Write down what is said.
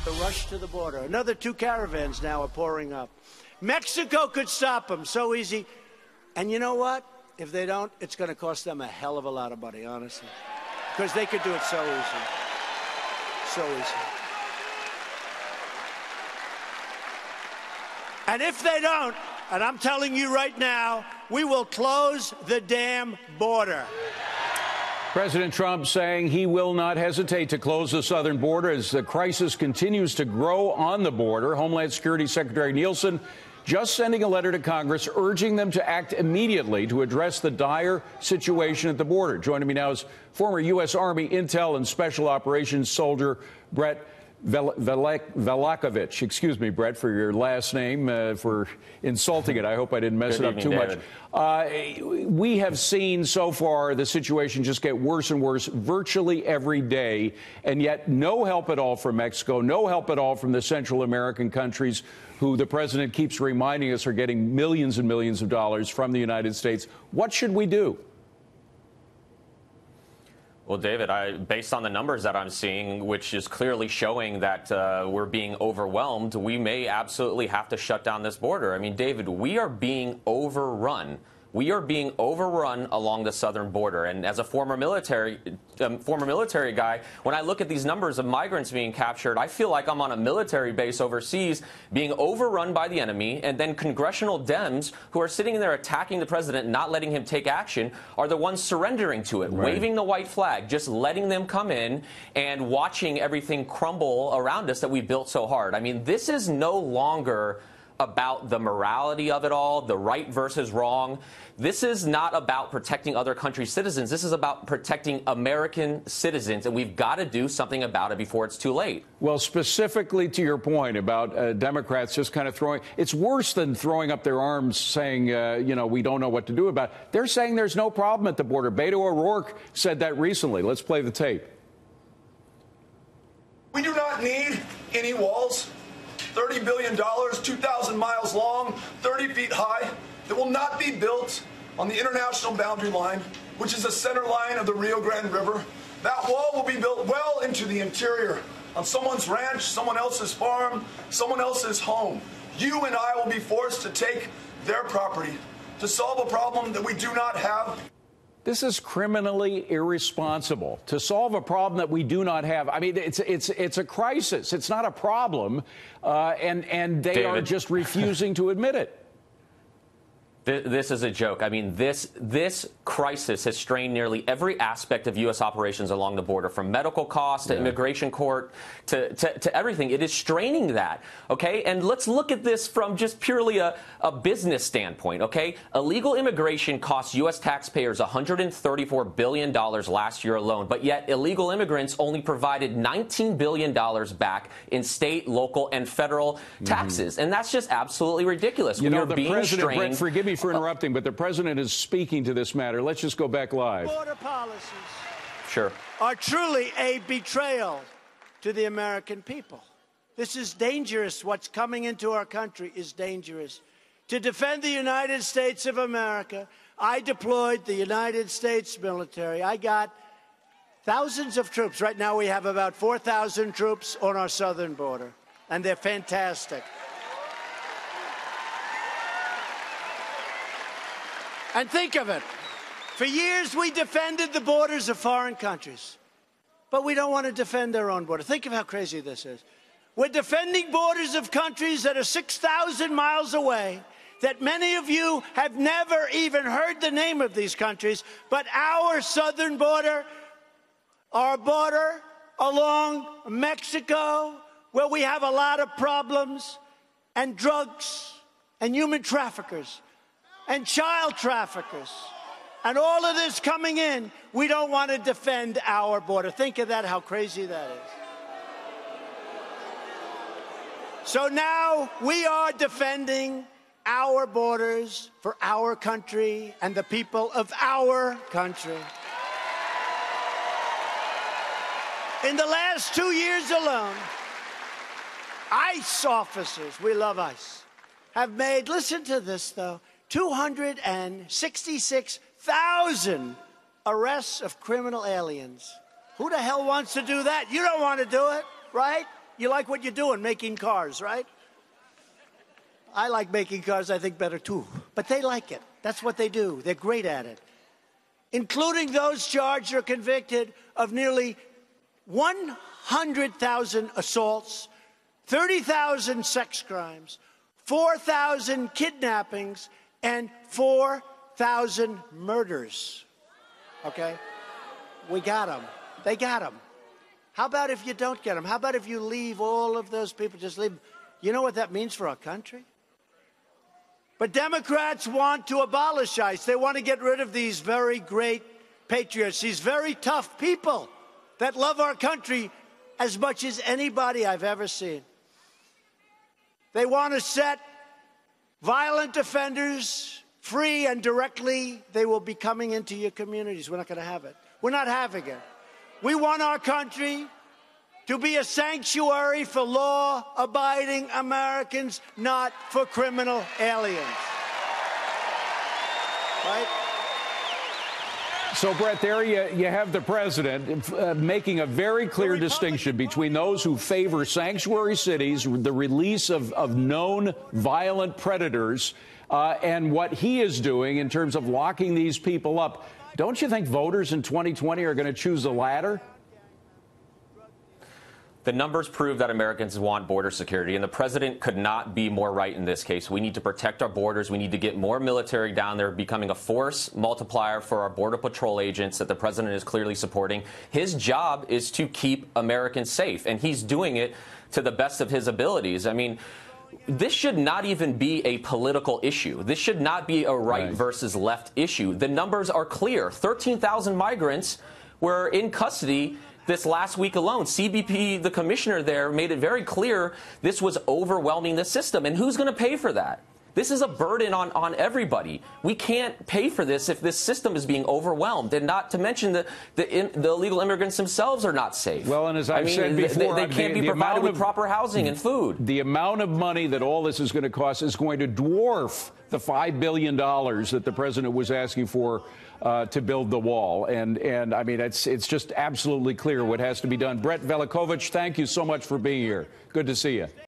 The rush to the border. Another 2 caravans now are pouring up. Mexico could stop them so easy. And you know what? If they don't, it's going to cost them a hell of a lot of money, honestly. Because they could do it so easy. So easy. And if they don't, and I'm telling you right now, we will close the damn border. President Trump saying he will not hesitate to close the southern border as the crisis continues to grow on the border. Homeland Security Secretary Nielsen just sending a letter to Congress urging them to act immediately to address the dire situation at the border. Joining me now is former U.S. Army Intel and Special Operations soldier Brett Velakovich. Excuse me, Brett, for your last name, for insulting it. I hope I didn't mess it up too much. We have seen so far the situation just get worse and worse virtually every day, and yet no help at all from Mexico, no help at all from the Central American countries who the president keeps reminding us are getting millions and millions of dollars from the United States. What should we do? Well, David, based on the numbers that I'm seeing, which is clearly showing that we're being overwhelmed, we may absolutely have to shut down this border. I mean, David, we are being overrun. We are being overrun along the southern border. And as a former military guy, when I look at these numbers of migrants being captured, I feel like I'm on a military base overseas being overrun by the enemy. And then congressional Dems who are sitting there attacking the president, not letting him take action, are the ones surrendering to it, right, waving the white flag, just letting them come in and watching everything crumble around us that we built so hard. I mean, this is no longer about the morality of it all, the right versus wrong. This is not about protecting other countries' citizens. This is about protecting American citizens, and we've got to do something about it before it's too late. Well, specifically to your point about Democrats just kind of throwing, it's worse than throwing up their arms saying, you know, we don't know what to do about it. They're saying there's no problem at the border. Beto O'Rourke said that recently. Let's play the tape. We do not need any walls. $30 billion, 2,000 miles long, 30 feet high, that will not be built on the international boundary line, which is the center line of the Rio Grande River. That wall will be built well into the interior, on someone's ranch, someone else's farm, someone else's home. You and I will be forced to take their property to solve a problem that we do not have. This is criminally irresponsible to solve a problem that we do not have. I mean, it's a crisis. It's not a problem, and they are just refusing to admit it. This is a joke. I mean, this crisis has strained nearly every aspect of U.S. operations along the border, from medical costs to immigration court to everything. It is straining that, okay? And let's look at this from just purely a business standpoint, okay? Illegal immigration cost U.S. taxpayers $134 billion last year alone, but yet illegal immigrants only provided $19 billion back in state, local, and federal taxes. And that's just absolutely ridiculous. You we know, are the being president, strained. Brett, forgive me for interrupting, but the president is speaking to this matter. Let's just go back live. Border policies Sure. are truly a betrayal to the American people. This is dangerous. What's coming into our country is dangerous. To defend the United States of America, I deployed the United States military. I got thousands of troops. Right now we have about 4,000 troops on our southern border, and they're fantastic. And think of it. For years, we defended the borders of foreign countries, but we don't want to defend our own border. Think of how crazy this is. We're defending borders of countries that are 6,000 miles away, that many of you have never even heard the name of these countries, but our southern border, our border along Mexico, where we have a lot of problems, and drugs, and human traffickers, and child traffickers, and all of this coming in, we don't want to defend our border. Think of that, how crazy that is. So now we are defending our borders for our country and the people of our country. In the last 2 years alone, ICE officers, we love ICE, have made, listen to this though, 266,000 arrests of criminal aliens. Who the hell wants to do that? You don't want to do it, right? You like what you're doing, making cars, right? I like making cars, I think, better too. But they like it. That's what they do. They're great at it. Including those charged or convicted of nearly 100,000 assaults, 30,000 sex crimes, 4,000 kidnappings, and 4,000 murders. Okay? We got them. They got them. How about if you don't get them? How about if you leave all of those people, just leave them? You know what that means for our country? But Democrats want to abolish ICE. They want to get rid of these very great patriots, these very tough people that love our country as much as anybody I've ever seen. They want to set violent offenders free, and directly they will be coming into your communities. We're not going to have it. We're not having it. We want our country to be a sanctuary for law-abiding Americans, not for criminal aliens. Right? So, Brett, there you have the president making a very clear distinction between those who favor sanctuary cities, the release of known violent predators, and what he is doing in terms of locking these people up. Don't you think voters in 2020 are going to choose the latter? The numbers prove that Americans want border security, and the president could not be more right in this case. We need to protect our borders. We need to get more military down there, becoming a force multiplier for our Border Patrol agents that the president is clearly supporting. His job is to keep Americans safe, and he's doing it to the best of his abilities. I mean, this should not even be a political issue. This should not be a right versus left issue. The numbers are clear. 13,000 migrants were in custody this last week alone. CBP, the commissioner there, made it very clear this was overwhelming the system. And who's going to pay for that? This is a burden on everybody. We can't pay for this if this system is being overwhelmed. And not to mention the illegal immigrants themselves are not safe. Well, and as I've said before, they can't be provided with proper housing and food. The amount of money that all this is going to cost is going to dwarf the $5 billion that the president was asking for to build the wall. And I mean, it's just absolutely clear what has to be done. Brett Velikovich, thank you so much for being here. Good to see you.